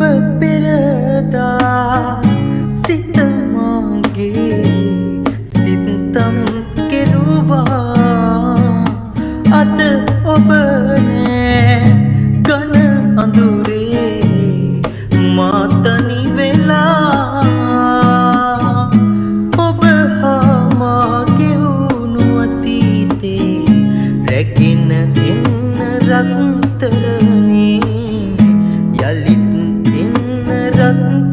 ඔබ පෙරදා සිත මාගේ සිතම් කෙරුවා අද ඔබ නෑ ඝන අඳුරේ මා තනි වෙලා ඔබ හා මා ගෙවුණු අතීතේ රැගෙන එන්න රත්තරනේ යලිත් එන්න රත්තරනේ